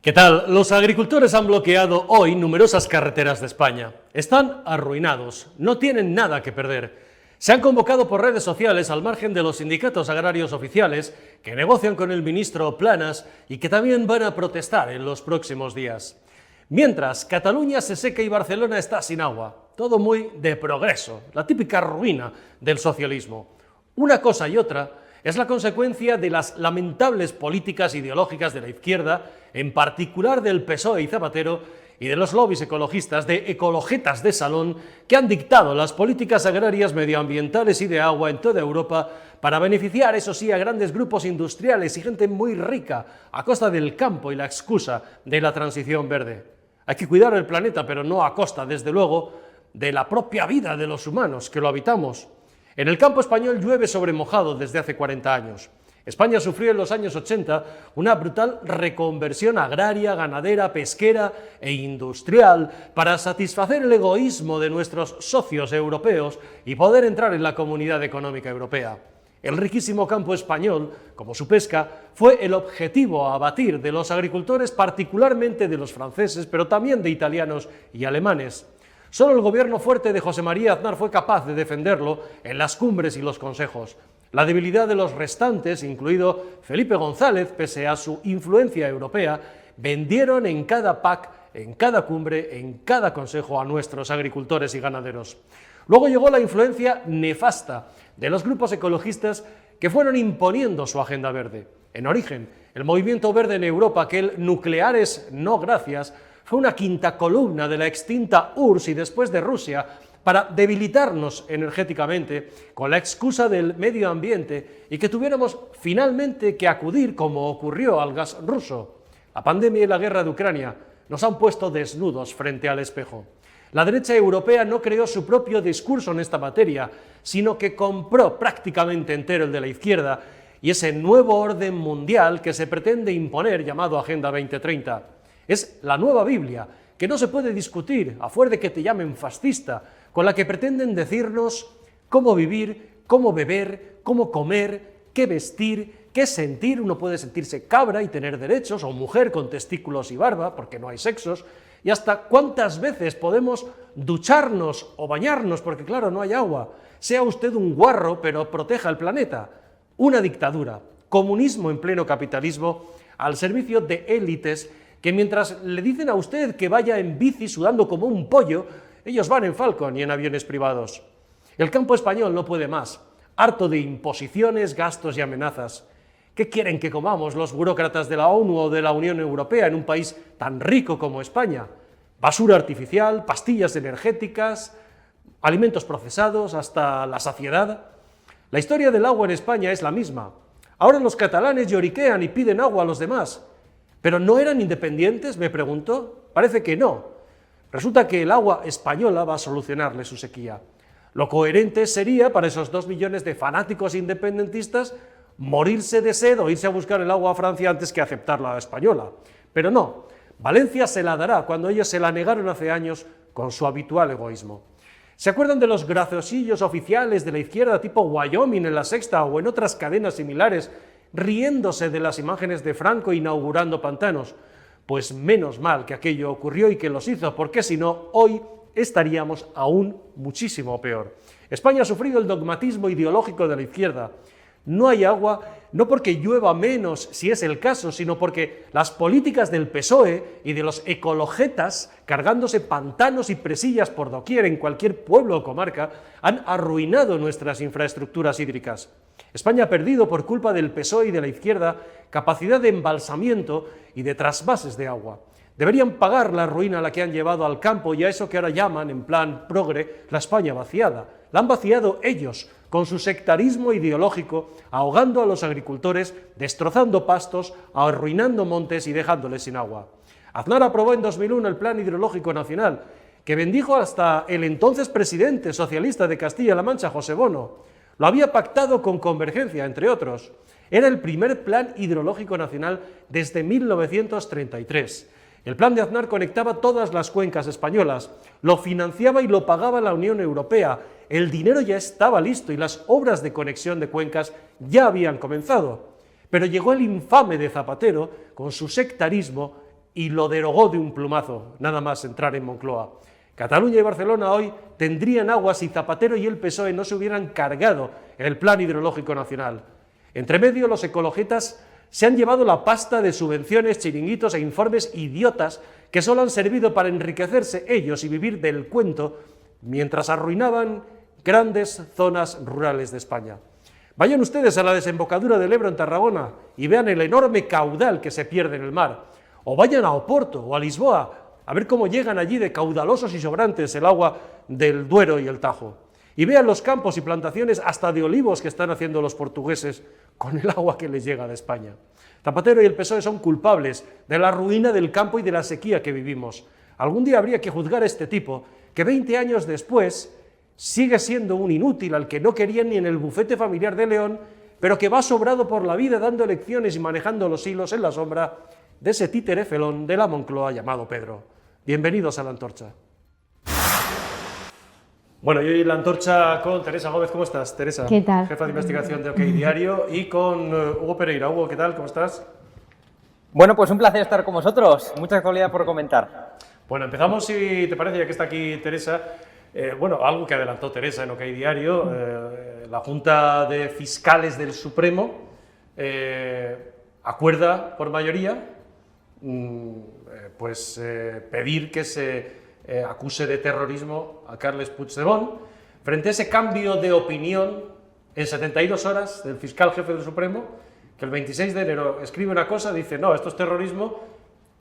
¿Qué tal? Los agricultores han bloqueado hoy numerosas carreteras de España. Están arruinados, no tienen nada que perder. Se han convocado por redes sociales al margen de los sindicatos agrarios oficiales que negocian con el ministro Planas y que también van a protestar en los próximos días. Mientras, Cataluña se seca y Barcelona está sin agua. Todo muy de progreso, la típica ruina del socialismo. Una cosa y otra es la consecuencia de las lamentables políticas ideológicas de la izquierda, en particular del PSOE y Zapatero, y de los lobbies ecologistas, de ecologetas de salón, que han dictado las políticas agrarias, medioambientales y de agua en toda Europa para beneficiar, eso sí, a grandes grupos industriales y gente muy rica, a costa del campo y la excusa de la transición verde. Hay que cuidar el planeta, pero no a costa, desde luego, de la propia vida de los humanos que lo habitamos. En el campo español llueve sobre mojado desde hace 40 años. España sufrió en los años 80 una brutal reconversión agraria, ganadera, pesquera e industrial para satisfacer el egoísmo de nuestros socios europeos y poder entrar en la Comunidad Económica Europea. El riquísimo campo español, como su pesca, fue el objetivo a abatir de los agricultores, particularmente de los franceses, pero también de italianos y alemanes. Solo el gobierno fuerte de José María Aznar fue capaz de defenderlo en las cumbres y los consejos. La debilidad de los restantes, incluido Felipe González, pese a su influencia europea, vendieron en cada PAC, en cada cumbre, en cada consejo a nuestros agricultores y ganaderos. Luego llegó la influencia nefasta de los grupos ecologistas que fueron imponiendo su agenda verde. En origen, el movimiento verde en Europa, aquel nucleares no gracias, fue una quinta columna de la extinta URSS y después de Rusia para debilitarnos energéticamente con la excusa del medio ambiente y que tuviéramos finalmente que acudir, como ocurrió, al gas ruso. La pandemia y la guerra de Ucrania nos han puesto desnudos frente al espejo. La derecha europea no creó su propio discurso en esta materia, sino que compró prácticamente entero el de la izquierda y ese nuevo orden mundial que se pretende imponer, llamado Agenda 2030. Es la nueva Biblia, que no se puede discutir, a fuer de que te llamen fascista, con la que pretenden decirnos cómo vivir, cómo beber, cómo comer, qué vestir, qué sentir. Uno puede sentirse cabra y tener derechos, o mujer con testículos y barba, porque no hay sexos, y hasta cuántas veces podemos ducharnos o bañarnos, porque claro, no hay agua. Sea usted un guarro, pero proteja el planeta. Una dictadura, comunismo en pleno capitalismo, al servicio de élites que mientras le dicen a usted que vaya en bici sudando como un pollo, ellos van en Falcon y en aviones privados. El campo español no puede más, harto de imposiciones, gastos y amenazas. ¿Qué quieren que comamos los burócratas de la ONU o de la Unión Europea en un país tan rico como España? Basura artificial, pastillas energéticas, alimentos procesados hasta la saciedad. La historia del agua en España es la misma. Ahora los catalanes lloriquean y piden agua a los demás. ¿Pero no eran independientes?, me pregunto. Parece que no. Resulta que el agua española va a solucionarle su sequía. Lo coherente sería, para esos 2 millones de fanáticos independentistas, morirse de sed o irse a buscar el agua a Francia antes que aceptar la española. Pero no, Valencia se la dará cuando ellos se la negaron hace años con su habitual egoísmo. ¿Se acuerdan de los graciosillos oficiales de la izquierda tipo Wyoming en La Sexta o en otras cadenas similares, riéndose de las imágenes de Franco inaugurando pantanos? Pues menos mal que aquello ocurrió y que los hizo, porque si no, hoy estaríamos aún muchísimo peor. España ha sufrido el dogmatismo ideológico de la izquierda. No hay agua, no porque llueva menos, si es el caso, sino porque las políticas del PSOE y de los ecologetas, cargándose pantanos y presillas por doquier en cualquier pueblo o comarca, han arruinado nuestras infraestructuras hídricas. España ha perdido, por culpa del PSOE y de la izquierda, capacidad de embalsamiento y de trasvases de agua. Deberían pagar la ruina a la que han llevado al campo y a eso que ahora llaman, en plan progre, la España vaciada. La han vaciado ellos, con su sectarismo ideológico, ahogando a los agricultores, destrozando pastos, arruinando montes y dejándoles sin agua. Aznar aprobó en 2001 el Plan Hidrológico Nacional, que bendijo hasta el entonces presidente socialista de Castilla-La Mancha, José Bono. Lo había pactado con Convergencia, entre otros. Era el primer plan hidrológico nacional desde 1933. El plan de Aznar conectaba todas las cuencas españolas, lo financiaba y lo pagaba la Unión Europea. El dinero ya estaba listo y las obras de conexión de cuencas ya habían comenzado. Pero llegó el infame de Zapatero con su sectarismo y lo derogó de un plumazo, nada más entrar en Moncloa. Cataluña y Barcelona hoy tendrían agua si Zapatero y el PSOE no se hubieran cargado el Plan Hidrológico Nacional. Entre medio, los ecologistas se han llevado la pasta de subvenciones, chiringuitos e informes idiotas que solo han servido para enriquecerse ellos y vivir del cuento, mientras arruinaban grandes zonas rurales de España. Vayan ustedes a la desembocadura del Ebro en Tarragona y vean el enorme caudal que se pierde en el mar, o vayan a Oporto o a Lisboa a ver cómo llegan allí de caudalosos y sobrantes el agua del Duero y el Tajo, y vean los campos y plantaciones hasta de olivos que están haciendo los portugueses con el agua que les llega de España. Zapatero y el PSOE son culpables de la ruina del campo y de la sequía que vivimos. Algún día habría que juzgar a este tipo, que 20 años después sigue siendo un inútil al que no querían ni en el bufete familiar de León, pero que va sobrado por la vida dando lecciones y manejando los hilos en la sombra de ese títere felón de la Moncloa llamado Pedro. Bienvenidos a La Antorcha. Bueno, yo y La Antorcha con Teresa Gómez. ¿Cómo estás, Teresa? ¿Qué tal? Jefa de investigación de OK Diario, y con Hugo Pereira. Hugo, ¿qué tal? ¿Cómo estás? Bueno, pues un placer estar con vosotros. Mucha actualidad por comentar. Bueno, empezamos, si te parece, ya que está aquí Teresa. Bueno, algo que adelantó Teresa en OK Diario, la Junta de Fiscales del Supremo acuerda por mayoría pedir que se acuse de terrorismo a Carles Puigdemont frente a ese cambio de opinión en 72 horas del fiscal jefe del Supremo, que el 26 de enero escribe una cosa, dice no, esto es terrorismo,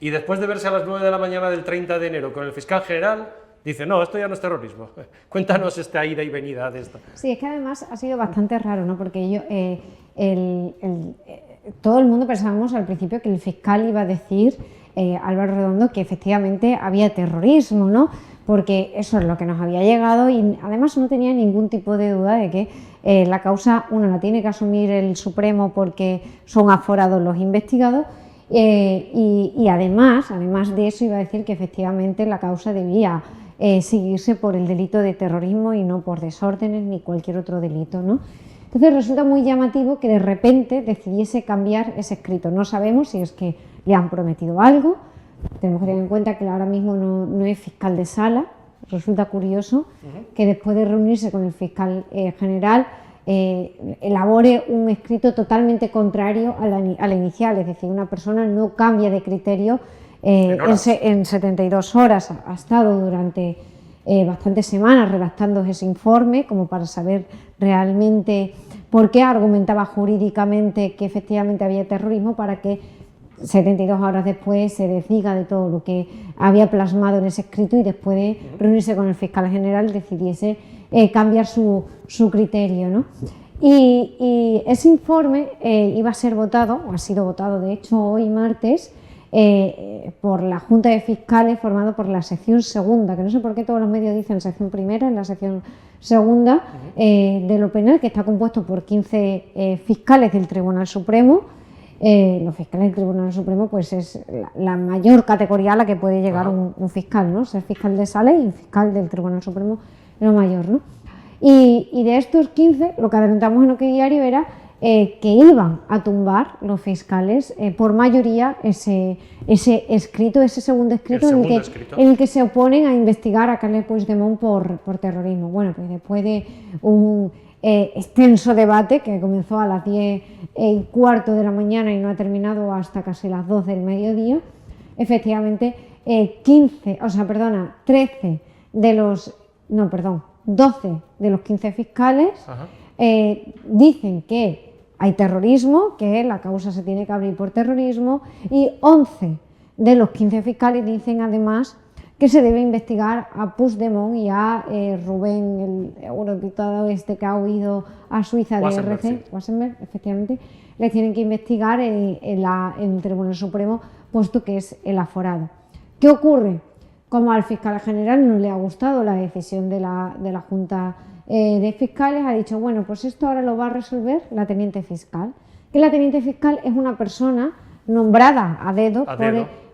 y después de verse a las 9 de la mañana del 30 de enero con el fiscal general, dice, no, esto ya no es terrorismo. Cuéntanos esta ida y venida de esto. Sí, es que además ha sido bastante raro, ¿no? Porque todo el mundo pensábamos al principio que el fiscal iba a decir, Álvaro Redondo, que efectivamente había terrorismo, ¿no? Porque eso es lo que nos había llegado y además no tenía ningún tipo de duda de que la causa, una la tiene que asumir el Supremo porque son aforados los investigados, y además de eso iba a decir que efectivamente la causa debía seguirse por el delito de terrorismo y no por desórdenes ni cualquier otro delito, ¿no? Entonces resulta muy llamativo que de repente decidiese cambiar ese escrito. No sabemos si es que le han prometido algo, tenemos que tener en cuenta que ahora mismo no es fiscal de sala. Resulta curioso que después de reunirse con el fiscal general elabore un escrito totalmente contrario a la inicial, es decir, una persona no cambia de criterio en 72 horas, ha estado durante bastantes semanas redactando ese informe como para saber realmente por qué argumentaba jurídicamente que efectivamente había terrorismo, para que 72 horas después se desdiga de todo lo que había plasmado en ese escrito y después de reunirse con el fiscal general decidiese cambiar su criterio, ¿no? Y ese informe iba a ser votado, o ha sido votado de hecho hoy martes, por la Junta de Fiscales formado por la sección segunda, que no sé por qué todos los medios dicen sección primera, en la sección segunda de lo penal, que está compuesto por 15 fiscales del Tribunal Supremo. Los fiscales del Tribunal Supremo pues es la mayor categoría a la que puede llegar un fiscal, ¿no? Ser fiscal de sala y fiscal del Tribunal Supremo es lo mayor, ¿no? Y de estos 15, lo que adelantamos en OK Diario era que iban a tumbar los fiscales por mayoría ese escrito, ese segundo escrito, en el que se oponen a investigar a Carles Puigdemont por terrorismo. Bueno, pues después de un extenso debate que comenzó a las 10:15 de la mañana y no ha terminado hasta casi las 2 del mediodía, efectivamente 12 de los 15 fiscales dicen que hay terrorismo, que la causa se tiene que abrir por terrorismo, y 11 de los 15 fiscales dicen además que se debe investigar a Puigdemont y a Rubén, el eurodiputado que ha huido a Suiza de RC, Wassenberg, efectivamente, le tienen que investigar en el Tribunal Supremo, puesto que es el aforado. ¿Qué ocurre? Como al fiscal general no le ha gustado la decisión de la Junta de Fiscales, ha dicho, bueno, pues esto ahora lo va a resolver la teniente fiscal. Que la teniente fiscal es una persona nombrada a dedo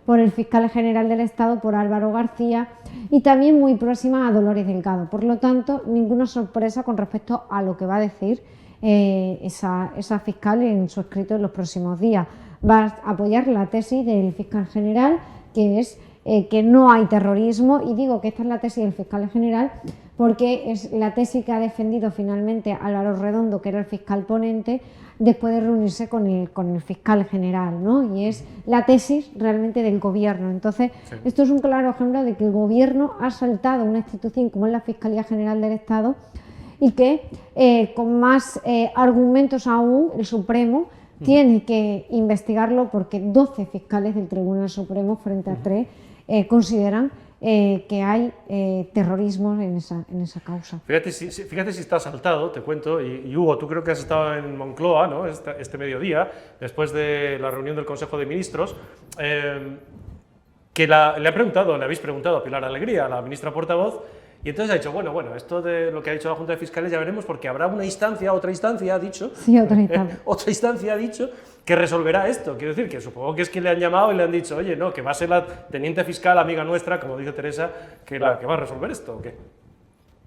por el fiscal general del Estado, por Álvaro García, y también muy próxima a Dolores Delgado. Por lo tanto, ninguna sorpresa con respecto a lo que va a decir esa fiscal en su escrito en los próximos días. Va a apoyar la tesis del fiscal general, que es que no hay terrorismo, y digo que esta es la tesis del fiscal general porque es la tesis que ha defendido finalmente Álvaro Redondo, que era el fiscal ponente, después de reunirse con el fiscal general, ¿no? Y es la tesis realmente del gobierno. Entonces, sí, esto es un claro ejemplo de que el gobierno ha saltado una institución como es la Fiscalía General del Estado y que con más argumentos aún el Supremo tiene que investigarlo, porque 12 fiscales del Tribunal Supremo frente a 3 consideran que hay terrorismo en esa causa. Fíjate si está saltado, te cuento, y Hugo, tú creo que has estado en Moncloa, ¿no? este mediodía, después de la reunión del Consejo de Ministros, que le habéis preguntado a Pilar Alegría, a la ministra portavoz, y entonces ha dicho, bueno, esto de lo que ha dicho la Junta de Fiscales ya veremos, porque habrá otra instancia ha dicho, sí, otra instancia ha dicho que resolverá esto. Quiero decir que supongo que es que le han llamado y le han dicho, oye, no, que va a ser la teniente fiscal amiga nuestra, como dice Teresa, que la que va a resolver esto, ¿o qué?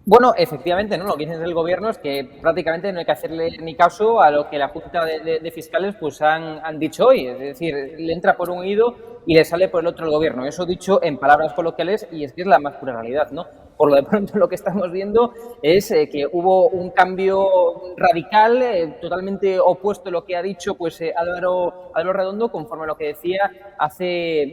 Bueno, efectivamente, ¿no? Lo que dice el gobierno es que prácticamente no hay que hacerle ni caso a lo que la Junta de Fiscales pues han dicho hoy. Es decir, le entra por un oído y le sale por el otro el gobierno. Eso dicho en palabras coloquiales, y es que es la más pura realidad, ¿no? Por lo de pronto lo que estamos viendo es que hubo un cambio radical, totalmente opuesto a lo que ha dicho pues Álvaro Redondo, conforme a lo que decía hace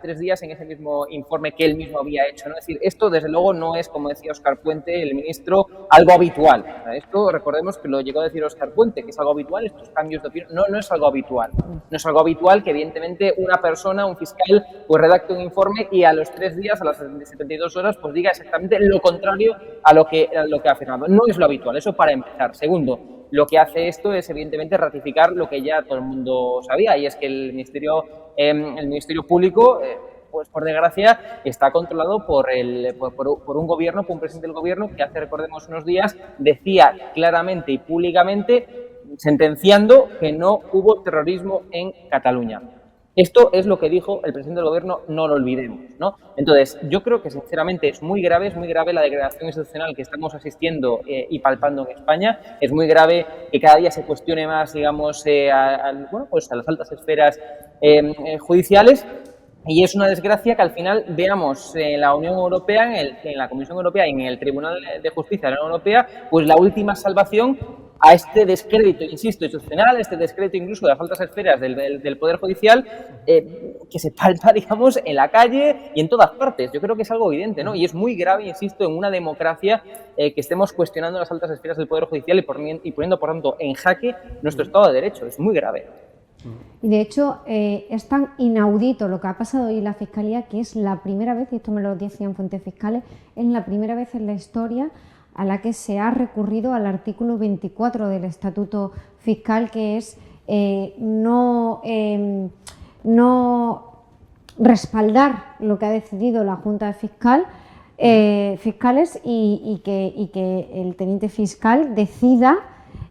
3 días en ese mismo informe que él mismo había hecho, ¿no? Es decir, esto desde luego no es, como decía Óscar Puente, el ministro, algo habitual. O sea, esto recordemos que lo llegó a decir Óscar Puente, que es algo habitual, estos cambios de opinión, no es algo habitual. No es algo habitual que evidentemente una persona, un fiscal, pues redacte un informe y a los 3 días, a las 72 horas, pues diga exactamente lo contrario a lo que ha afirmado. No es lo habitual, eso para empezar. Segundo, lo que hace esto es evidentemente ratificar lo que ya todo el mundo sabía, y es que el Ministerio Público, pues por desgracia, está controlado por un gobierno, por un presidente del gobierno que hace, recordemos, unos días decía claramente y públicamente, sentenciando que no hubo terrorismo en Cataluña. Esto es lo que dijo el presidente del gobierno, no lo olvidemos, ¿no? Entonces, yo creo que sinceramente es muy grave la degradación institucional que estamos asistiendo y palpando en España. Es muy grave que cada día se cuestione más, digamos, a las altas esferas judiciales. Y es una desgracia que al final veamos en la Unión Europea, en la Comisión Europea y en el Tribunal de Justicia de la Unión Europea, pues la última salvación a este descrédito, insisto, institucional, este descrédito incluso de las altas esferas del Poder Judicial, que se palpa, digamos, en la calle y en todas partes. Yo creo que es algo evidente, ¿no? Y es muy grave, insisto, en una democracia que estemos cuestionando las altas esferas del Poder Judicial y poniendo, por tanto, en jaque nuestro Estado de Derecho. Es muy grave. Y de hecho es tan inaudito lo que ha pasado hoy en la Fiscalía, que es la primera vez, y esto me lo decían fuentes fiscales, es la primera vez en la historia a la que se ha recurrido al artículo 24 del Estatuto Fiscal, que es no respaldar lo que ha decidido la Junta de Fiscales y que el teniente fiscal decida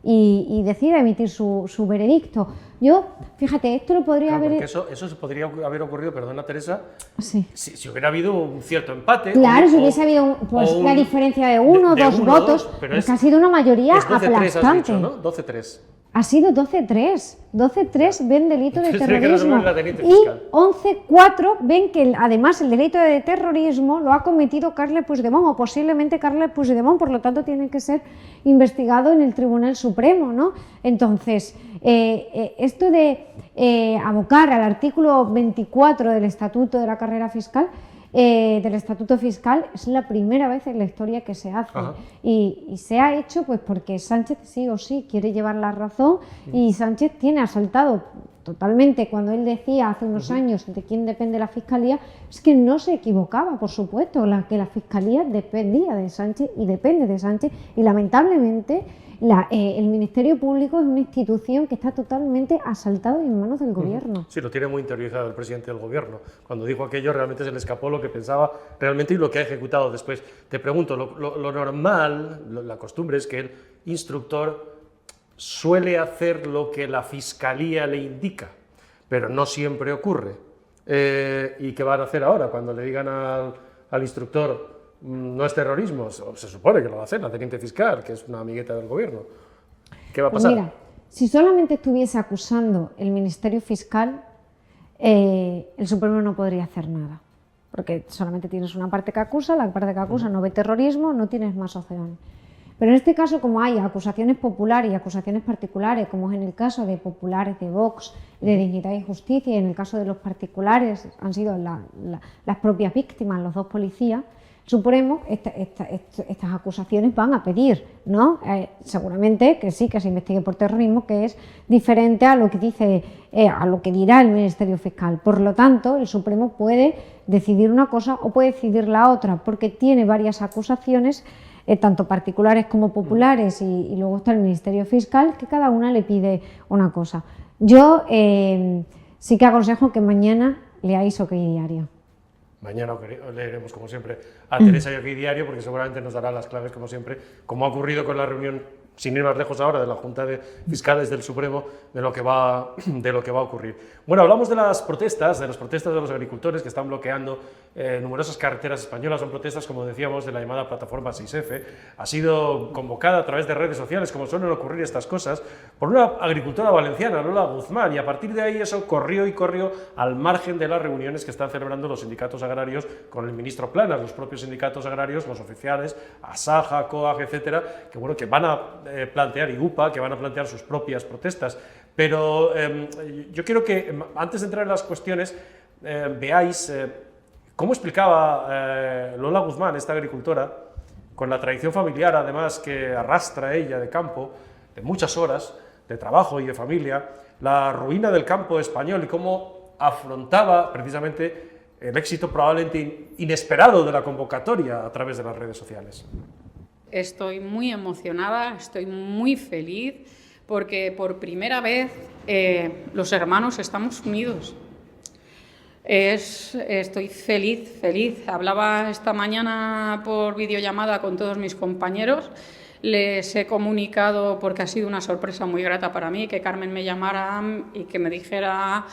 emitir su veredicto. Yo, fíjate, esto lo podría haber... Eso se podría haber ocurrido, perdona Teresa, sí, si hubiera habido un cierto empate. Claro, si hubiese habido la diferencia de uno o dos votos, pero es que ha sido una mayoría aplastante. ¿No? 12-3. Ha sido 12-3. 12-3 ven delito de terrorismo y 11-4 ven que además el delito de terrorismo lo ha cometido Carles Puigdemont, o posiblemente Carles Puigdemont, por lo tanto tiene que ser investigado en el Tribunal Supremo, ¿no? Entonces, esto de abocar al artículo 24 del Estatuto de la Carrera Fiscal, del Estatuto Fiscal, es la primera vez en la historia que se hace. Y se ha hecho pues porque Sánchez sí o sí quiere llevar la razón, y Sánchez tiene asaltado totalmente cuando él decía hace unos años de quién depende la Fiscalía. Es que no se equivocaba, por supuesto, que la Fiscalía dependía de Sánchez y depende de Sánchez, y lamentablemente el Ministerio Público es una institución que está totalmente asaltado en manos del gobierno. Sí, lo tiene muy interiorizado el presidente del gobierno. Cuando dijo aquello realmente se le escapó lo que pensaba realmente y lo que ha ejecutado después. Te pregunto, lo normal, la costumbre es que el instructor suele hacer lo que la Fiscalía le indica, pero no siempre ocurre. ¿Y qué van a hacer ahora cuando le digan al instructor no es terrorismo? Se supone que lo va a hacer la teniente fiscal, que es una amigueta del gobierno. ¿Qué va a pasar? Pues mira, si solamente estuviese acusando el Ministerio Fiscal, el Supremo no podría hacer nada, porque solamente tienes una parte que acusa, la parte que acusa no ve terrorismo, no tienes más opciones. Pero en este caso, como hay acusaciones populares y acusaciones particulares, como es en el caso de populares de Vox, de Dignidad y Justicia, y en el caso de los particulares han sido las propias víctimas, los dos policías, el Supremo estas acusaciones van a pedir, ¿no? Seguramente que sí, que se investigue por terrorismo, que es diferente a lo que dice, a lo que dirá el Ministerio Fiscal. Por lo tanto, el Supremo puede decidir una cosa o puede decidir la otra, porque tiene varias acusaciones, tanto particulares como populares, y luego está el Ministerio Fiscal, que cada una le pide una cosa. Yo sí que aconsejo que mañana leáis OK Diario. Mañana leeremos, como siempre, a Teresa y OK Diario, porque seguramente nos dará las claves, como siempre, como ha ocurrido con la reunión, sin ir más lejos ahora, de la Junta de Fiscales del Supremo, de lo que va a ocurrir. Bueno, hablamos de las protestas de los agricultores que están bloqueando numerosas carreteras españolas. Son protestas, como decíamos, de la llamada Plataforma 6F. Ha sido convocada a través de redes sociales, como suelen ocurrir estas cosas, por una agricultora valenciana, Lola Guzmán, y a partir de ahí eso corrió al margen de las reuniones que están celebrando los sindicatos agrarios con el ministro Planas, los propios sindicatos agrarios, los oficiales, ASAJA, COAG, etcétera, que bueno, que van a plantear, y UPA, que van a plantear sus propias protestas. Pero yo quiero que, antes de entrar en las cuestiones, veáis cómo explicaba Lola Guzmán, esta agricultora, con la tradición familiar, además, que arrastra ella de campo, de muchas horas de trabajo y de familia, la ruina del campo español y cómo afrontaba precisamente el éxito probablemente inesperado de la convocatoria a través de las redes sociales. Estoy muy emocionada, estoy muy feliz, porque por primera vez los hermanos estamos unidos. Estoy feliz. Hablaba esta mañana por videollamada con todos mis compañeros. Les he comunicado, porque ha sido una sorpresa muy grata para mí, que Carmen me llamara y que me dijera: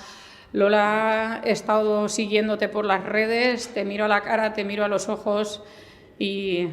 Lola, he estado siguiéndote por las redes, te miro a la cara, te miro a los ojos y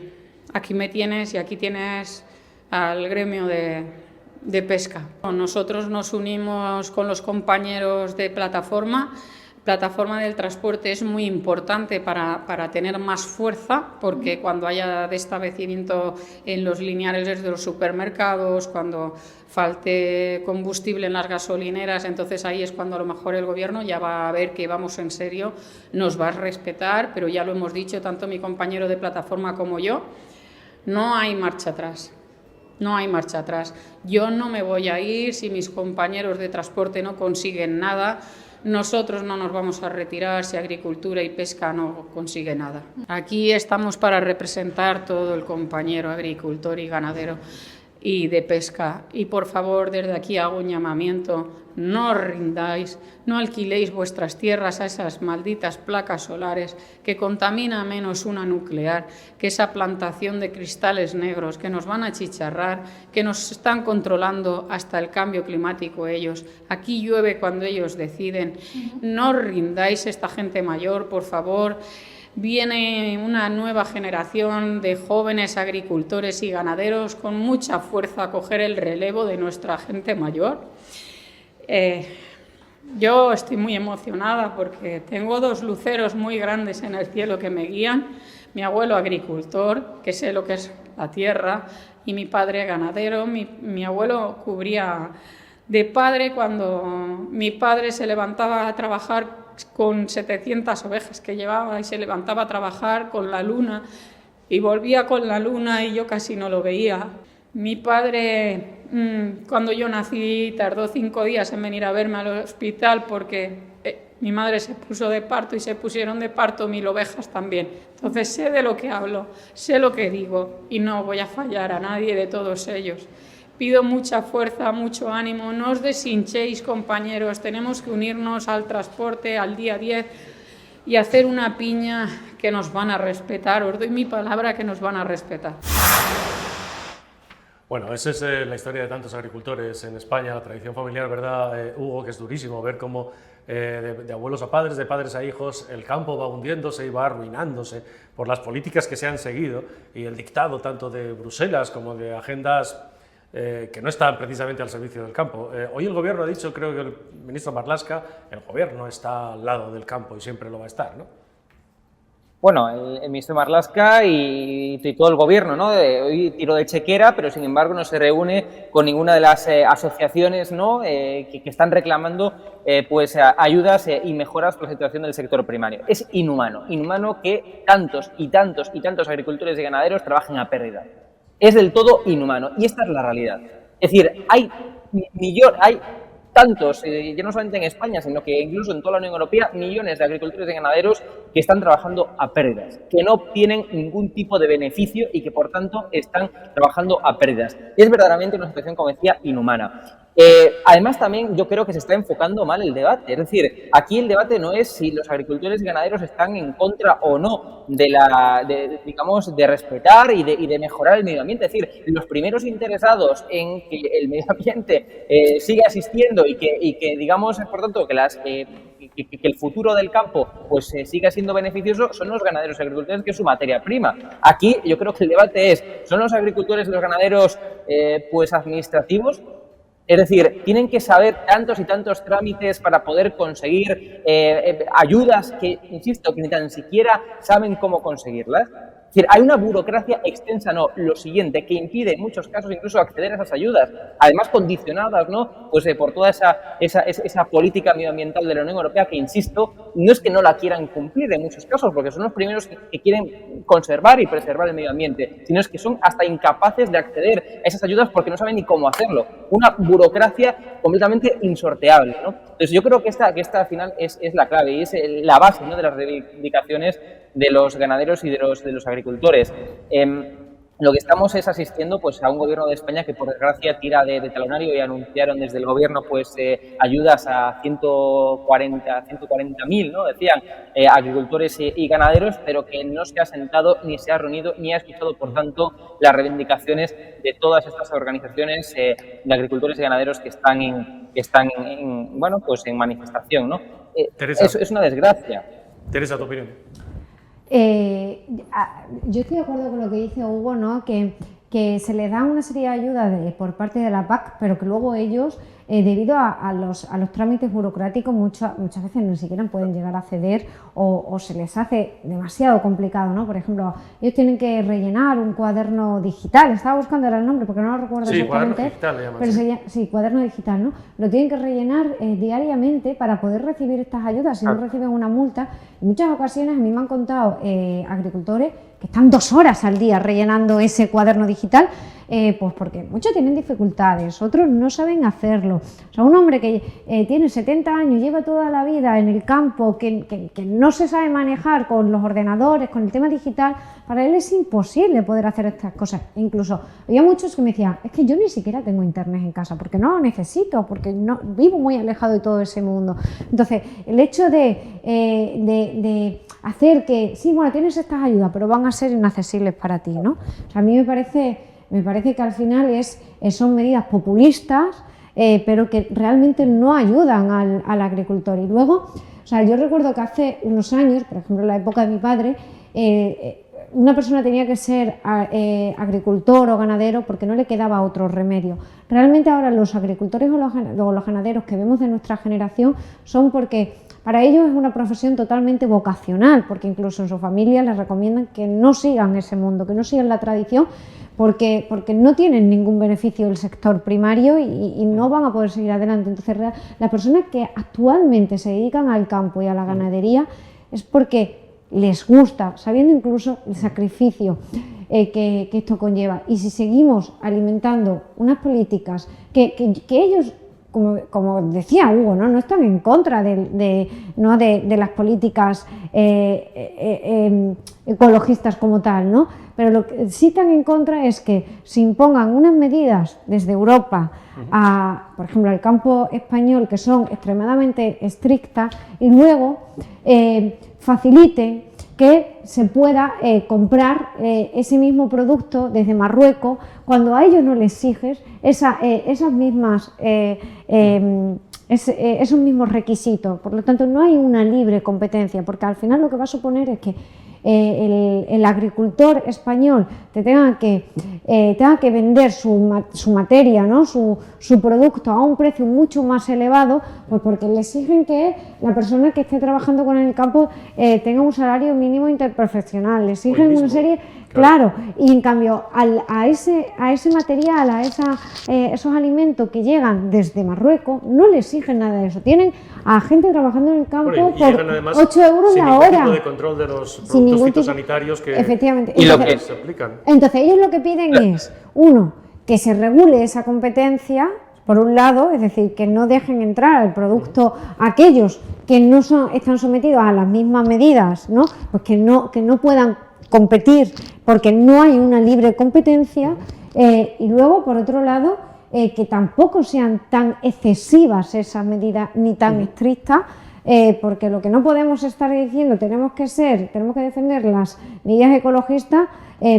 aquí me tienes, y aquí tienes al gremio de pesca. Nosotros nos unimos con los compañeros de Plataforma. Plataforma del transporte es muy importante para tener más fuerza, porque cuando haya desabastecimiento en los lineales de los supermercados, cuando falte combustible en las gasolineras, entonces ahí es cuando a lo mejor el gobierno ya va a ver que vamos en serio, nos va a respetar, pero ya lo hemos dicho tanto mi compañero de Plataforma como yo, no hay marcha atrás. No hay marcha atrás. Yo no me voy a ir si mis compañeros de transporte no consiguen nada. Nosotros no nos vamos a retirar si Agricultura y Pesca no consigue nada. Aquí estamos para representar todo el compañero agricultor y ganadero y de pesca. Y por favor, desde aquí hago un llamamiento: no os rindáis, no alquiléis vuestras tierras a esas malditas placas solares que contamina menos una nuclear, que esa plantación de cristales negros que nos van a achicharrar, que nos están controlando hasta el cambio climático ellos. Aquí llueve cuando ellos deciden. No os rindáis, esta gente mayor, por favor. Viene una nueva generación de jóvenes agricultores y ganaderos con mucha fuerza a coger el relevo de nuestra gente mayor. Yo estoy muy emocionada porque tengo dos luceros muy grandes en el cielo que me guían. Mi abuelo agricultor, que sé lo que es la tierra, y mi padre ganadero. Mi abuelo cubría de padre cuando mi padre se levantaba a trabajar con 700 ovejas que llevaba, y se levantaba a trabajar con la luna y volvía con la luna y yo casi no lo veía. Mi padre, cuando yo nací, tardó 5 días en venir a verme al hospital porque mi madre se puso de parto y se pusieron de parto 1000 ovejas también. Entonces sé de lo que hablo, sé lo que digo y no voy a fallar a nadie de todos ellos. Pido mucha fuerza, mucho ánimo, no os deshinchéis, compañeros, tenemos que unirnos al transporte, al día 10 y hacer una piña, que nos van a respetar, os doy mi palabra que nos van a respetar. Bueno, esa es la historia de tantos agricultores en España, la tradición familiar, ¿verdad, Hugo? Que es durísimo ver cómo de abuelos a padres, de padres a hijos, el campo va hundiéndose y va arruinándose por las políticas que se han seguido y el dictado tanto de Bruselas como de agendas que no están precisamente al servicio del campo. Hoy el Gobierno ha dicho, creo que el ministro Marlaska, el Gobierno está al lado del campo y siempre lo va a estar, ¿no? Bueno, el ministro Marlaska y todo el gobierno, ¿no? Hoy tiró de chequera, pero sin embargo no se reúne con ninguna de las asociaciones, ¿no? Que están reclamando pues ayudas y mejoras por la situación del sector primario. Es inhumano que tantos y tantos y tantos agricultores y ganaderos trabajen a pérdida. Es del todo inhumano y esta es la realidad. Es decir, hay tantos, ya no solamente en España, sino que incluso en toda la Unión Europea, millones de agricultores y ganaderos que están trabajando a pérdidas, que no obtienen ningún tipo de beneficio y que, por tanto, están trabajando a pérdidas. Y es verdaderamente una situación, como decía, inhumana. Además, también yo creo que se está enfocando mal el debate. Es decir, aquí el debate no es si los agricultores y ganaderos están en contra o no de respetar y de mejorar el medio ambiente. Es decir, los primeros interesados en que el medio ambiente siga existiendo y que digamos, por tanto, que el futuro del campo pues siga siendo beneficioso son los ganaderos y agricultores, que es su materia prima. Aquí yo creo que el debate es, ¿son los agricultores y los ganaderos pues administrativos? Es decir, tienen que saber tantos y tantos trámites para poder conseguir ayudas que, insisto, que ni tan siquiera saben cómo conseguirlas. Es decir, hay una burocracia extensa, no, lo siguiente, que impide en muchos casos incluso acceder a esas ayudas, además condicionadas, ¿no? Pues por toda esa política medioambiental de la Unión Europea que, insisto, no es que no la quieran cumplir en muchos casos, porque son los primeros que quieren conservar y preservar el medio ambiente, sino es que son hasta incapaces de acceder a esas ayudas porque no saben ni cómo hacerlo. Una burocracia completamente insorteable, ¿no? Entonces yo creo que esta al final es la clave y es la base, ¿no?, de las reivindicaciones de los ganaderos y de los agricultores. Lo que estamos es asistiendo pues a un gobierno de España que, por desgracia, tira de talonario, y anunciaron desde el gobierno pues ayudas a 140.000, ¿no?, decían, agricultores y ganaderos, pero que no se ha sentado ni se ha reunido ni ha escuchado, por tanto, las reivindicaciones de todas estas organizaciones de agricultores y ganaderos que están en manifestación, ¿no? Es una desgracia. Teresa, tu opinión. Yo estoy de acuerdo con lo que dice Hugo, ¿no? Que se les da una serie de ayudas por parte de la PAC, pero que luego ellos, debido a los trámites burocráticos, muchas veces ni siquiera pueden llegar a acceder o se les hace demasiado complicado, ¿no? Por ejemplo, ellos tienen que rellenar un cuaderno digital, estaba buscando el nombre porque no lo recuerdo exactamente. Digital, le llaman, pero cuaderno digital, ¿no? Lo tienen que rellenar diariamente para poder recibir estas ayudas, si no reciben una multa. En muchas ocasiones a mí me han contado agricultores que están 2 horas al día rellenando ese cuaderno digital, pues porque muchos tienen dificultades, otros no saben hacerlo. O sea, un hombre que tiene 70 años, lleva toda la vida en el campo, que no se sabe manejar con los ordenadores, con el tema digital, para él es imposible poder hacer estas cosas. E incluso había muchos que me decían, es que yo ni siquiera tengo internet en casa, porque no lo necesito, porque no, vivo muy alejado de todo ese mundo. Entonces, el hecho de hacer que, sí, bueno, tienes estas ayudas, pero van a ser inaccesibles para ti, ¿no? O sea, a mí me parece que al final son medidas populistas, pero que realmente no ayudan al agricultor. Y luego, o sea, yo recuerdo que hace unos años, por ejemplo en la época de mi padre, una persona tenía que ser agricultor o ganadero porque no le quedaba otro remedio. Realmente ahora los agricultores o los ganaderos que vemos de nuestra generación son porque para ellos es una profesión totalmente vocacional, porque incluso en su familia les recomiendan que no sigan ese mundo, que no sigan la tradición, porque no tienen ningún beneficio del sector primario y no van a poder seguir adelante. Entonces, las personas que actualmente se dedican al campo y a la ganadería es porque les gusta, sabiendo incluso el sacrificio que esto conlleva. Y si seguimos alimentando unas políticas que ellos, como decía Hugo, no están en contra de las políticas ecologistas como tal, ¿no? Pero lo que sí están en contra es que se impongan unas medidas desde Europa por ejemplo, al campo español, que son extremadamente estrictas, y luego faciliten que se pueda comprar ese mismo producto desde Marruecos cuando a ellos no les exiges esos mismos requisitos. Por lo tanto, no hay una libre competencia, porque al final lo que va a suponer es que el agricultor español te tenga que vender su materia, ¿no? su producto a un precio mucho más elevado, pues porque le exigen que la persona que esté trabajando con el campo tenga un salario mínimo interprofesional, le exigen una serie... Claro, y en cambio a ese material, a esos alimentos que llegan desde Marruecos, no le exigen nada de eso. Tienen a gente trabajando en el campo por 8 euros la hora. Sin ningún tipo de control de los productos fitosanitarios que efectivamente. se aplican. Entonces ellos lo que piden es, uno, que se regule esa competencia, por un lado, es decir, que no dejen entrar el producto a aquellos que no están sometidos a las mismas medidas, ¿no? Pues que no puedan competir porque no hay una libre competencia, y luego, por otro lado, que tampoco sean tan excesivas esas medidas ni tan estrictas, porque lo que no podemos estar diciendo, tenemos que defender las medidas ecologistas,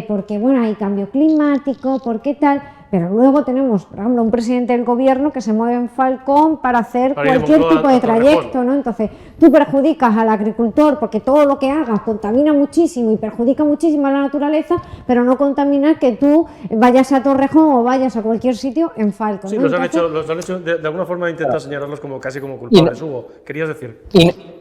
porque bueno, hay cambio climático, porque tal, pero luego tenemos, por ejemplo, un presidente del gobierno que se mueve en Falcón para hacer cualquier tipo de trayecto, ¿no? Entonces, tú perjudicas al agricultor porque todo lo que hagas contamina muchísimo y perjudica muchísimo a la naturaleza, pero no contaminas que tú vayas a Torrejón o vayas a cualquier sitio en Falcón, Sí, ¿no? los han hecho de alguna forma intentar señalarlos casi como culpables. Hugo, ¿querías decir?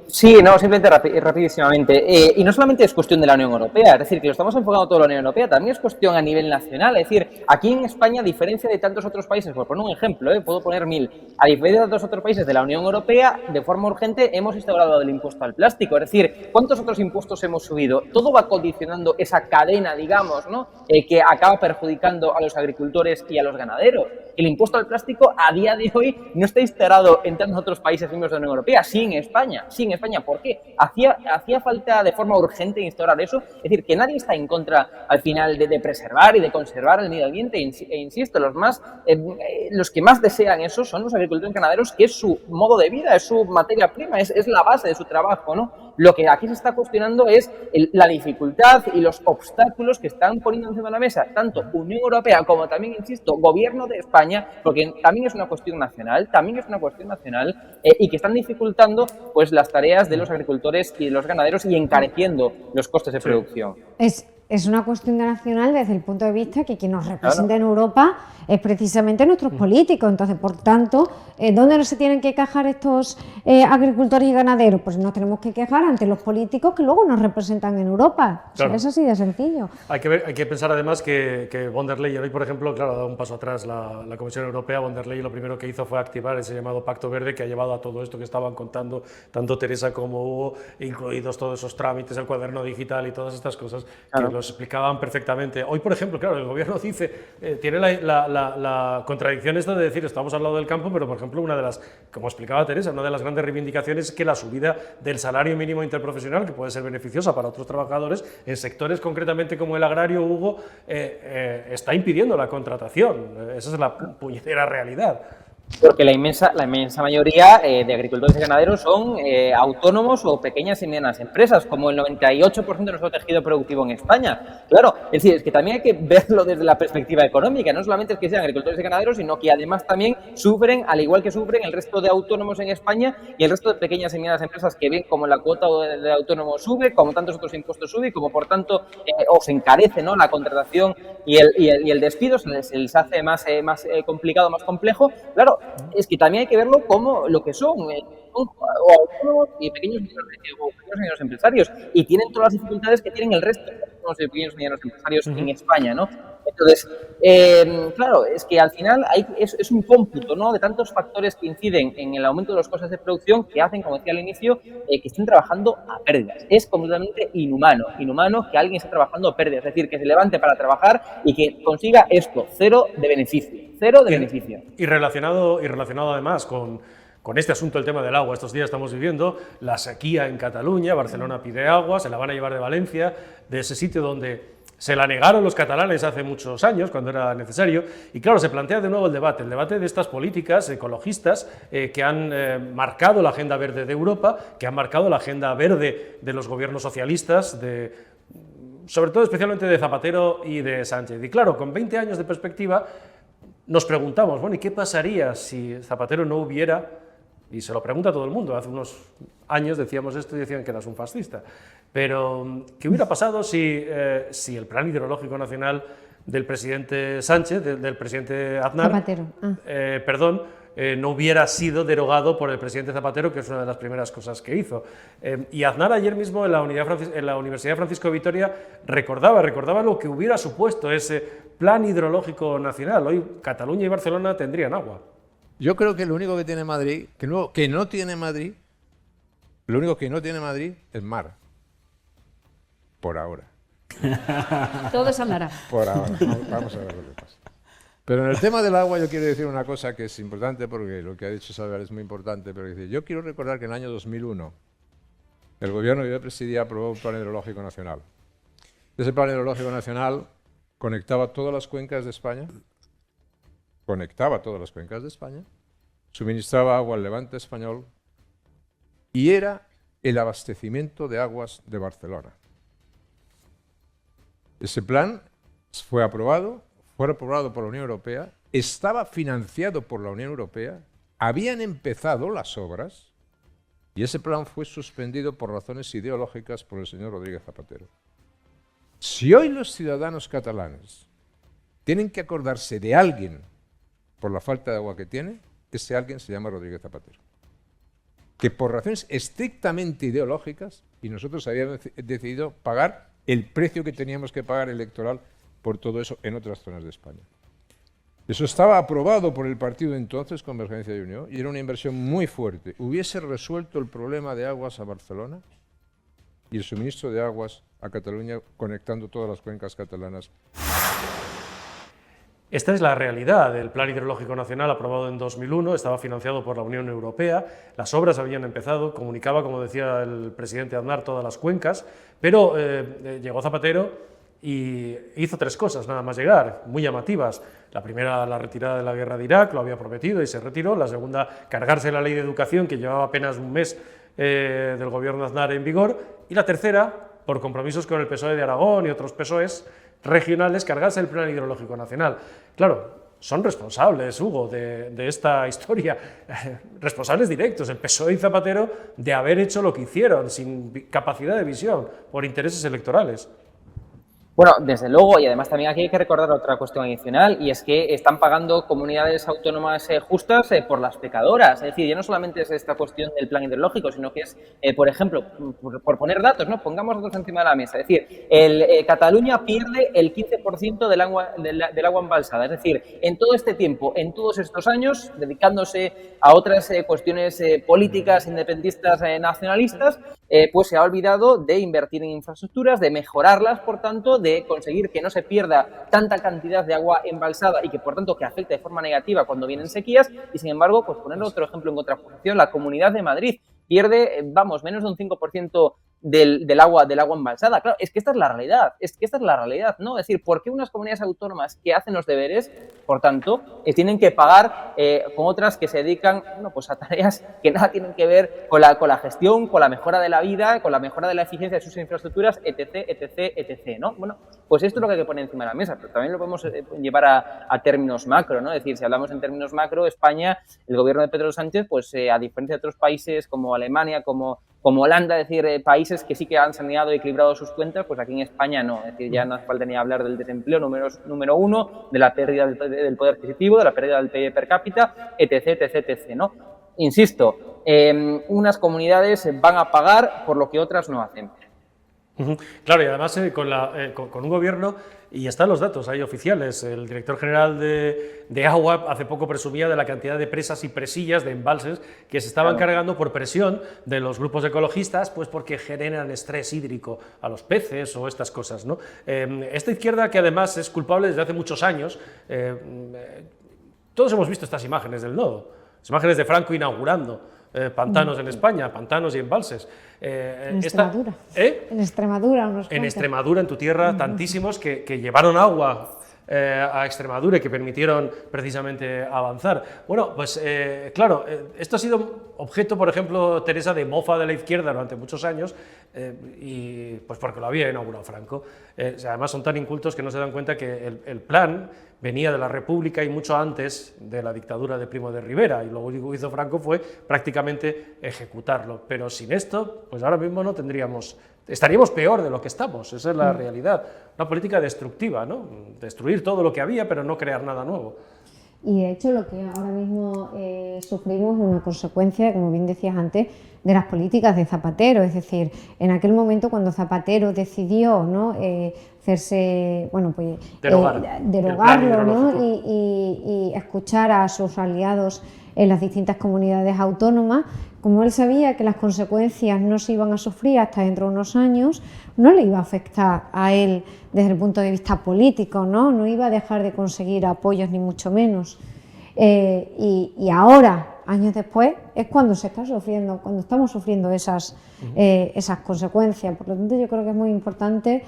Sí, no, simplemente rapidísimamente. Y no solamente es cuestión de la Unión Europea, es decir, que lo estamos enfocando todo la Unión Europea, también es cuestión a nivel nacional. Es decir, aquí en España, a diferencia de tantos otros países, por poner un ejemplo, puedo poner 1000, a diferencia de tantos otros países de la Unión Europea, de forma urgente hemos instaurado el impuesto al plástico. Es decir, ¿cuántos otros impuestos hemos subido? Todo va condicionando esa cadena, digamos, ¿no? Que acaba perjudicando a los agricultores y a los ganaderos. El impuesto al plástico a día de hoy no está instalado en tantos otros países miembros de la Unión Europea, sí en España. ¿Por qué? Hacía falta de forma urgente instaurar eso. Es decir, que nadie está en contra al final de preservar y de conservar el medio ambiente, e insisto, los que más desean eso son los agricultores y ganaderos, que es su modo de vida, es su materia prima, es la base de su trabajo, ¿no? Lo que aquí se está cuestionando es la dificultad y los obstáculos que están poniendo encima de la mesa tanto Unión Europea como también, insisto, Gobierno de España, porque también es una cuestión nacional, y que están dificultando pues las tareas de los agricultores y de los ganaderos y encareciendo los costes de producción. Es una cuestión nacional desde el punto de vista que quien nos representa en Europa es precisamente nuestros políticos. Entonces, por tanto, ¿dónde no se tienen que quejar estos agricultores y ganaderos? Pues nos tenemos que quejar ante los políticos que luego nos representan en Europa. Claro. O sea, es así de sencillo. Hay que pensar además que von der Leyen hoy, por ejemplo, claro, ha dado un paso atrás la Comisión Europea. Von der Leyen lo primero que hizo fue activar ese llamado Pacto Verde, que ha llevado a todo esto que estaban contando tanto Teresa como Hugo, incluidos todos esos trámites, el cuaderno digital y todas estas cosas, claro, que los explicaban perfectamente. Hoy, por ejemplo, claro, el gobierno dice, tiene la contradicción esta de decir, estamos al lado del campo, pero, por ejemplo, una de las, como explicaba Teresa, una de las grandes reivindicaciones es que la subida del salario mínimo interprofesional, que puede ser beneficiosa para otros trabajadores, en sectores concretamente como el agrario, Hugo, está impidiendo la contratación. Esa es la puñetera realidad. Porque la inmensa mayoría de agricultores y ganaderos son autónomos o pequeñas y medianas empresas, como el 98% de nuestro tejido productivo en España. Claro, es decir, es que también hay que verlo desde la perspectiva económica. No solamente es que sean agricultores y ganaderos, sino que además también sufren, al igual que sufren el resto de autónomos en España y el resto de pequeñas y medianas empresas, que ven como la cuota de autónomos sube, como tantos otros impuestos sube, y como por tanto o se encarece, ¿no?, la contratación y el despido, se les hace más complicado, más complejo. Claro, es que también hay que verlo como lo que son autónomos y pequeños y medianos empresarios, y tienen todas las dificultades que tienen el resto de autónomos y pequeños y medianos empresarios en España, ¿no? Entonces, claro, es que al final es un cómputo, ¿no?, de tantos factores que inciden en el aumento de los costes de producción que hacen, como decía al inicio, que estén trabajando a pérdidas. Es completamente inhumano que alguien esté trabajando a pérdidas, es decir, que se levante para trabajar y que consiga esto, cero de beneficio. Y relacionado además con este asunto, el tema del agua. Estos días estamos viviendo la sequía en Cataluña, Barcelona pide agua, se la van a llevar de Valencia, de ese sitio donde se la negaron los catalanes hace muchos años, cuando era necesario, y claro, se plantea de nuevo el debate de estas políticas ecologistas que han marcado la agenda verde de Europa, que han marcado la agenda verde de los gobiernos socialistas, sobre todo especialmente de Zapatero y de Sánchez. Y claro, con 20 años de perspectiva, nos preguntamos, bueno, ¿y qué pasaría si Zapatero no hubiera, y se lo pregunta a todo el mundo, hace unos años decíamos esto y decían que eras un fascista, Pero, ¿qué hubiera pasado si el plan hidrológico nacional del presidente Sánchez, del presidente Aznar, Zapatero. no hubiera sido derogado por el presidente Zapatero, que es una de las primeras cosas que hizo? Y Aznar ayer mismo en la Universidad Francisco de Vitoria recordaba lo que hubiera supuesto ese plan hidrológico nacional. Hoy Cataluña y Barcelona tendrían agua. Yo creo que lo único que tiene Madrid, lo único que no tiene Madrid es mar. Por ahora. Todo se andará. Por ahora. Vamos a ver lo que pasa. Pero en el tema del agua yo quiero decir una cosa que es importante, porque lo que ha dicho Salvador es muy importante, pero yo quiero recordar que en el año 2001 el gobierno que yo presidía aprobó un plan hidrológico nacional. Ese plan hidrológico nacional conectaba todas las cuencas de España, suministraba agua al Levante español y era el abastecimiento de aguas de Barcelona. Ese plan fue aprobado por la Unión Europea, estaba financiado por la Unión Europea, habían empezado las obras y ese plan fue suspendido por razones ideológicas por el señor Rodríguez Zapatero. Si hoy los ciudadanos catalanes tienen que acordarse de alguien por la falta de agua que tiene, ese alguien se llama Rodríguez Zapatero. Que por razones estrictamente ideológicas, y nosotros habíamos decidido pagar el precio que teníamos que pagar electoral por todo eso en otras zonas de España. Eso estaba aprobado por el partido entonces, Convergencia y Unión, y era una inversión muy fuerte. Hubiese resuelto el problema de aguas a Barcelona y el suministro de aguas a Cataluña, conectando todas las cuencas catalanas. Esta es la realidad. El Plan Hidrológico Nacional, aprobado en 2001, estaba financiado por la Unión Europea, las obras habían empezado, comunicaba, como decía el presidente Aznar, todas las cuencas, pero llegó Zapatero y hizo tres cosas nada más llegar, muy llamativas. La primera, la retirada de la guerra de Irak, lo había prometido y se retiró. La segunda, cargarse la ley de educación, que llevaba apenas un mes del gobierno Aznar en vigor. Y la tercera, por compromisos con el PSOE de Aragón y otros PSOEs regionales, cargarse el Plan Hidrológico Nacional. Claro, son responsables, Hugo, de esta historia, responsables directos, el PSOE y Zapatero, de haber hecho lo que hicieron, sin capacidad de visión, por intereses electorales. Bueno, desde luego, y además también aquí hay que recordar otra cuestión adicional, y es que están pagando comunidades autónomas justas por las pecadoras. Es decir, ya no solamente es esta cuestión del plan hidrológico, sino que es, por ejemplo, por poner datos, ¿no? Pongamos datos encima de la mesa. Es decir, Cataluña pierde el 15% del agua embalsada. Es decir, en todo este tiempo, en todos estos años, dedicándose a otras cuestiones políticas, independentistas, nacionalistas, pues se ha olvidado de invertir en infraestructuras, de mejorarlas, por tanto, de conseguir que no se pierda tanta cantidad de agua embalsada y que, por tanto, que afecte de forma negativa cuando vienen sequías. Y, sin embargo, pues poner otro ejemplo en contraposición, la Comunidad de Madrid pierde, menos de un 5% del agua embalsada. Claro, es que esta es la realidad, ¿no? Es decir, ¿por qué unas comunidades autónomas que hacen los deberes, por tanto, tienen que pagar con otras que se dedican, pues a tareas que nada tienen que ver con la gestión, con la mejora de la vida, con la mejora de la eficiencia de sus infraestructuras, etc., ¿no? Bueno, pues esto es lo que hay que poner encima de la mesa, pero también lo podemos llevar a términos macro, ¿no? Es decir, si hablamos en términos macro, España, el gobierno de Pedro Sánchez, pues a diferencia de otros países como Alemania, como Holanda, es decir, países que sí que han saneado y equilibrado sus cuentas, pues aquí en España no. Es decir, ya no hace falta ni hablar del desempleo número uno, de la pérdida del poder adquisitivo, de la pérdida del PIB per cápita, etc., ¿no? Insisto, unas comunidades van a pagar por lo que otras no hacen. Claro, y además con un gobierno, y están los datos ahí oficiales, el director general de Agua hace poco presumía de la cantidad de presas y presillas de embalses que se estaban cargando por presión de los grupos ecologistas, pues porque generan estrés hídrico a los peces o estas cosas, ¿no? Esta izquierda, que además es culpable desde hace muchos años, todos hemos visto estas imágenes del nodo, las imágenes de Franco inaugurando pantanos en España, pantanos y embalses. En Extremadura. En Extremadura, unos cuantos. En Extremadura, en tu tierra, tantísimos que llevaron agua a Extremadura y que permitieron precisamente avanzar. Bueno, pues claro, esto ha sido objeto, por ejemplo, Teresa, de mofa de la izquierda durante muchos años, y pues porque lo había inaugurado Franco. Además son tan incultos que no se dan cuenta que el plan venía de la República y mucho antes de la dictadura de Primo de Rivera, y lo único que hizo Franco fue prácticamente ejecutarlo. Pero sin esto, pues ahora mismo no tendríamos estaríamos peor de lo que estamos, esa es la realidad. Una política destructiva, ¿no? Destruir todo lo que había, pero no crear nada nuevo. Y de hecho lo que ahora mismo sufrimos es una consecuencia, como bien decías antes, de las políticas de Zapatero. Es decir, en aquel momento cuando Zapatero decidió, ¿no? Hacerse, bueno, pues derogarlo, ¿no? y escuchar a sus aliados en las distintas comunidades autónomas, como él sabía que las consecuencias no se iban a sufrir hasta dentro de unos años, no le iba a afectar a él desde el punto de vista político, no iba a dejar de conseguir apoyos ni mucho menos. Y ahora, años después, es cuando se está sufriendo, cuando estamos sufriendo esas consecuencias. Por lo tanto, yo creo que es muy importante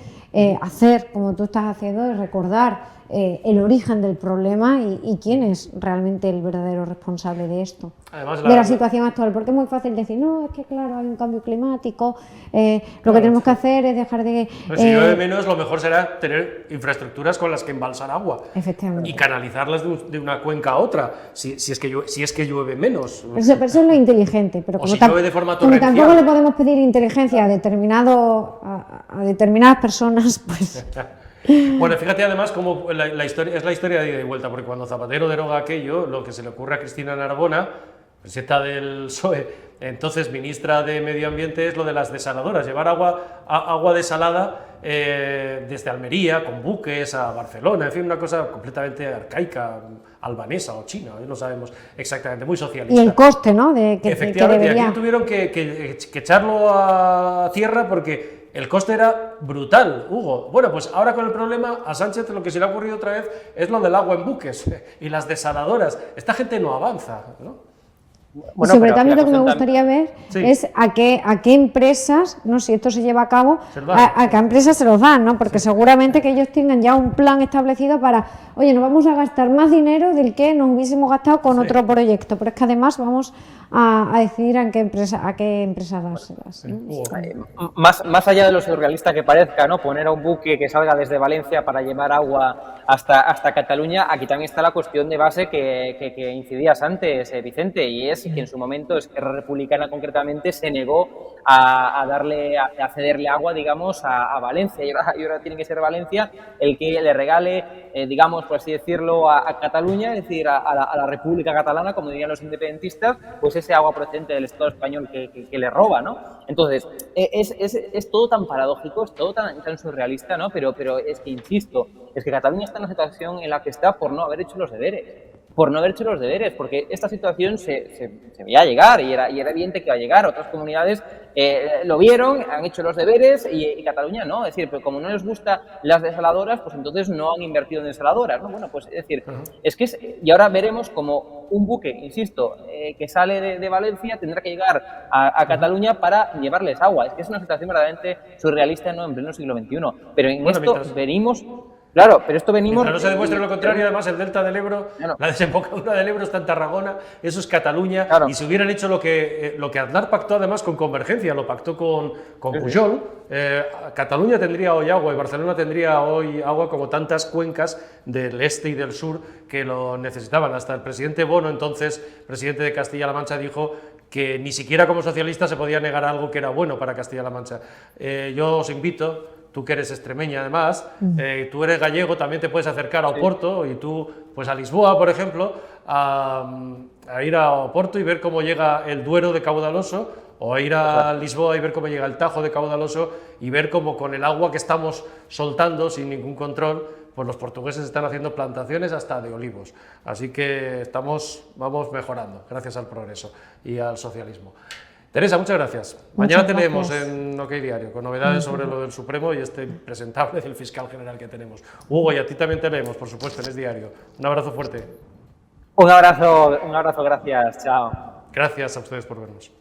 hacer, como tú estás haciendo, recordar el origen del problema y quién es realmente el verdadero responsable de esto, Además, de la situación actual, porque es muy fácil decir, no, es que claro, hay un cambio climático, lo que tenemos que hacer es dejar de... Pues si llueve menos, lo mejor será tener infraestructuras con las que embalsar agua Efectivamente. y canalizarlas de una cuenca a otra, si es que llueve menos. Pero eso es lo inteligente, pero O como, si llueve de forma como torrencial. tampoco le podemos pedir inteligencia a determinadas personas, pues... Bueno, fíjate además cómo la historia es la historia de ida y vuelta, porque cuando Zapatero deroga aquello, lo que se le ocurre a Cristina Narbona, presidenta del PSOE, entonces ministra de Medio Ambiente, es lo de las desaladoras, llevar agua desalada desde Almería, con buques, a Barcelona, en fin, una cosa completamente arcaica, albanesa o china, no sabemos exactamente, muy socialista. Y el coste, ¿no? Que Efectivamente, debería... aquí tuvieron que echarlo a tierra porque el coste era brutal, Hugo. Bueno, pues ahora con el problema, a Sánchez lo que se le ha ocurrido otra vez es lo del agua en buques y las desaladoras. Esta gente no avanza, ¿no? Bueno, sobre pero todo la lo que me cuestión gustaría ver Sí. es a qué empresas, no sé si esto se lleva a cabo, Se lo dan. a qué empresas se los dan, ¿no? Porque seguramente que ellos tengan ya un plan establecido para, oye, nos vamos a gastar más dinero del que nos hubiésemos gastado con otro proyecto, pero es que además vamos a decidir a qué empresa dárselas, ¿no? Hugo. Más allá de lo surrealista que parezca, ¿no? Poner a un buque que salga desde Valencia para llevar agua hasta Cataluña, aquí también está la cuestión de base que incidías antes, Vicente, y es que en su momento Esquerra Republicana concretamente se negó a cederle agua, digamos, a Valencia, y ahora tiene que ser Valencia el que le regale, digamos, por así decirlo, a Cataluña, es decir, a la República Catalana, como dirían los independentistas, pues ese agua procedente del Estado español que le roba, ¿no? Entonces, es todo tan paradójico, es todo tan surrealista, ¿no? Pero es que, insisto, es que Cataluña está en la situación en la que está por no haber hecho los deberes. Porque esta situación se veía llegar y era evidente que iba a llegar. Otras comunidades lo vieron, han hecho los deberes y Cataluña no. Es decir, pero como no les gustan las desaladoras, pues entonces no han invertido en desaladoras, ¿no? Bueno, pues es decir, y ahora veremos como un buque, insisto, que sale de Valencia tendrá que llegar a Cataluña para llevarles agua. Es que es una situación verdaderamente surrealista, ¿no? En pleno siglo XXI. Pero en esto venimos... Claro, pero esto venimos... Mientras no se demuestre lo contrario, además el delta del Ebro, la desembocadura del Ebro está en Tarragona, eso es Cataluña, Claro. y si hubieran hecho lo que Aznar pactó además con Convergencia, lo pactó con Pujol, Cataluña tendría hoy agua y Barcelona tendría hoy agua como tantas cuencas del este y del sur que lo necesitaban. Hasta el presidente Bono, entonces presidente de Castilla-La Mancha, dijo que ni siquiera como socialista se podía negar algo que era bueno para Castilla-La Mancha. Yo os invito... Tú que eres extremeña además, tú eres gallego, también te puedes acercar a Oporto y tú, pues a Lisboa, por ejemplo, a ir a Oporto y ver cómo llega el Duero de Caudaloso, o a ir a Lisboa y ver cómo llega el Tajo de Caudaloso y ver cómo con el agua que estamos soltando sin ningún control, pues los portugueses están haciendo plantaciones hasta de olivos. Así que vamos mejorando, gracias al progreso y al socialismo. Teresa, muchas gracias. Mañana te leemos en OK Diario con novedades sobre lo del Supremo y este impresentable del fiscal general que tenemos. Hugo, y a ti también te leemos, por supuesto, en Es Diario. Un abrazo fuerte. Un abrazo, gracias, chao. Gracias a ustedes por vernos.